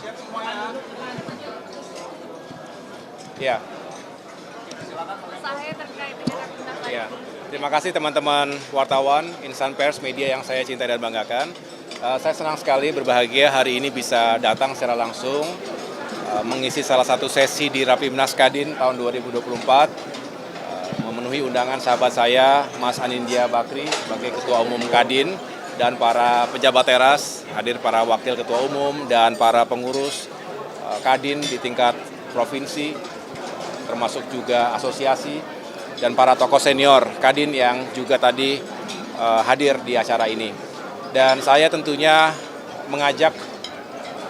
Ya, Saya terkait dengan Rapimnas ya. Terima kasih teman-teman wartawan, insan pers, media yang saya cintai dan banggakan. Saya senang sekali berbahagia hari ini bisa datang secara langsung mengisi salah satu sesi di Rapimnas Kadin tahun 2024, memenuhi undangan sahabat saya, Mas Anindya Bakri sebagai Ketua Umum Kadin dan para pejabat teras, hadir para wakil Ketua Umum dan para pengurus Kadin di tingkat provinsi, termasuk juga asosiasi dan para tokoh senior Kadin yang juga tadi hadir di acara ini. Dan saya tentunya mengajak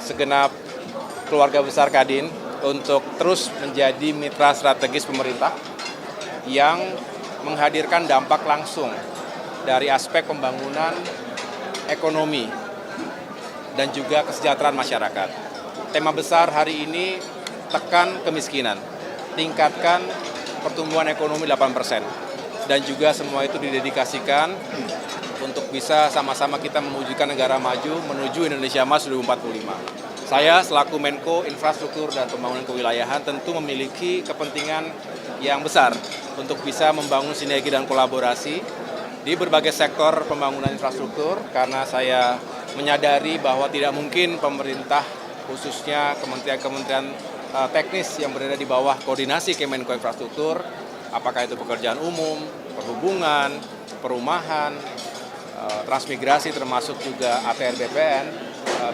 segenap keluarga besar Kadin untuk terus menjadi mitra strategis pemerintah yang menghadirkan dampak langsung dari aspek pembangunan ekonomi dan juga kesejahteraan masyarakat. Tema besar hari ini tekan kemiskinan, tingkatkan pertumbuhan ekonomi 8%. Dan juga semua itu didedikasikan untuk bisa sama-sama kita mewujudkan negara maju menuju Indonesia Emas 2045. Saya selaku Menko Infrastruktur dan Pembangunan Kewilayahan tentu memiliki kepentingan yang besar untuk bisa membangun sinergi dan kolaborasi di berbagai sektor pembangunan infrastruktur, karena saya menyadari bahwa tidak mungkin pemerintah, khususnya kementerian-kementerian teknis yang berada di bawah koordinasi Kemenko Infrastruktur, apakah itu pekerjaan umum, perhubungan, perumahan, transmigrasi, termasuk juga ATR BPN,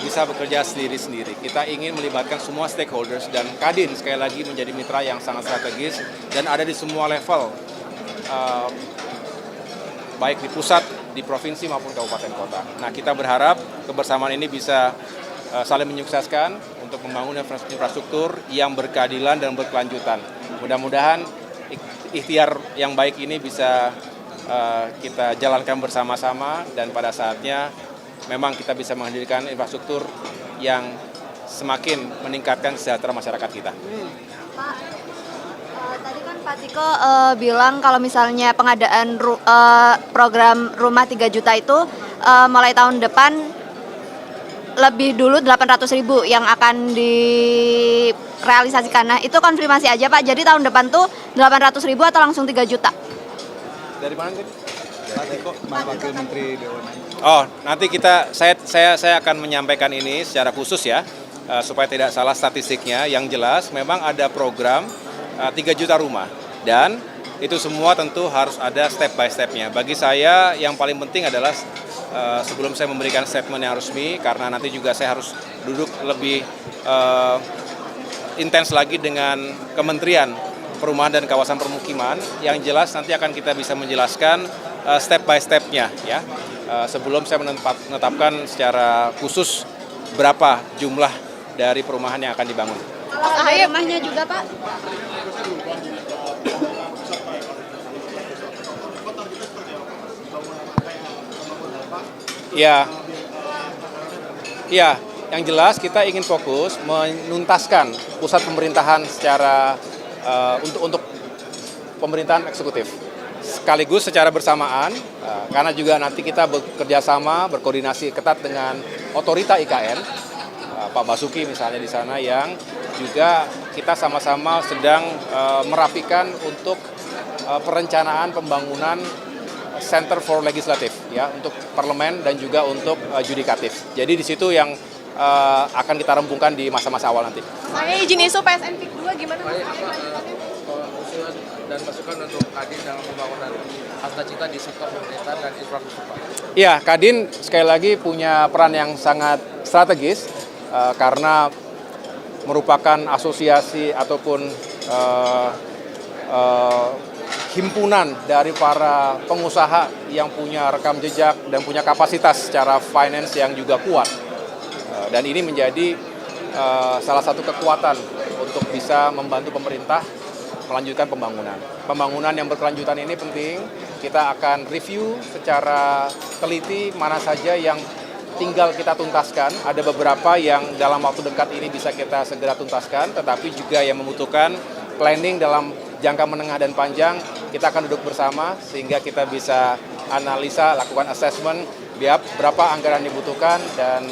bisa bekerja sendiri-sendiri. Kita ingin melibatkan semua stakeholders dan Kadin sekali lagi menjadi mitra yang sangat strategis dan ada di semua level, baik di pusat, di provinsi maupun kabupaten kota. Nah, kita berharap kebersamaan ini bisa saling menyukseskan untuk membangun infrastruktur yang berkeadilan dan berkelanjutan. Mudah-mudahan ikhtiar yang baik ini bisa kita jalankan bersama-sama dan pada saatnya memang kita bisa menghadirkan infrastruktur yang semakin meningkatkan kesejahteraan masyarakat kita. Pak, tadi kan Pak Tiko bilang kalau misalnya pengadaan program rumah 3 juta itu mulai tahun depan lebih dulu 800.000 yang akan direalisasikan. Nah, itu konfirmasi aja Pak. Jadi tahun depan tuh 800.000 atau langsung 3 juta? Dari mana tadi? Pak Tiko, Wakil Menteri BUMN. Oh, nanti saya akan menyampaikan ini secara khusus ya, supaya tidak salah statistiknya. Yang jelas memang ada program 3 juta rumah dan itu semua tentu harus ada step by step-nya. Bagi saya yang paling penting adalah sebelum saya memberikan statement yang resmi, karena nanti juga saya harus duduk lebih intens lagi dengan Kementerian Perumahan dan Kawasan Permukiman, yang jelas nanti akan kita bisa menjelaskan step by step-nya ya. Sebelum saya menetapkan secara khusus berapa jumlah dari perumahan yang akan dibangun. Kalau ada rumahnya juga Pak? Ya, yang jelas kita ingin fokus menuntaskan pusat pemerintahan secara untuk pemerintahan eksekutif. Sekaligus secara bersamaan, karena juga nanti kita bekerja sama, berkoordinasi ketat dengan otorita IKN, Pak Basuki misalnya di sana, yang juga kita sama-sama sedang merapikan untuk perencanaan pembangunan Center for Legislative ya, untuk parlemen dan juga untuk judikatif. Jadi di situ yang akan kita rempungkan di masa-masa awal nanti. Saya izin isu PSN PIK 2 gimana? Usulan dan masukan untuk Kadin dalam pembangunan cita-cita di sektor pemerintahan dan infrastruktur. Ya, Kadin sekali lagi punya peran yang sangat strategis karena merupakan asosiasi ataupun himpunan dari para pengusaha yang punya rekam jejak dan punya kapasitas secara finance yang juga kuat. Dan ini menjadi salah satu kekuatan untuk bisa membantu pemerintah melanjutkan pembangunan. Pembangunan yang berkelanjutan ini penting. Kita akan review secara teliti mana saja yang tinggal kita tuntaskan. Ada beberapa yang dalam waktu dekat ini bisa kita segera tuntaskan, tetapi juga yang membutuhkan planning dalam jangka menengah dan panjang. Kita akan duduk bersama sehingga kita bisa analisa, lakukan assessment, berapa anggaran dibutuhkan, dan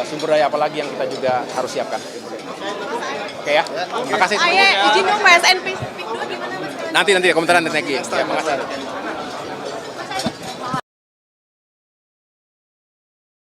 sumber daya apa lagi yang kita juga harus siapkan. Oke ya, makasih. Izin dong PSN Pik 2 gimana Mas? Nanti komentar nanti. Ya, makasih.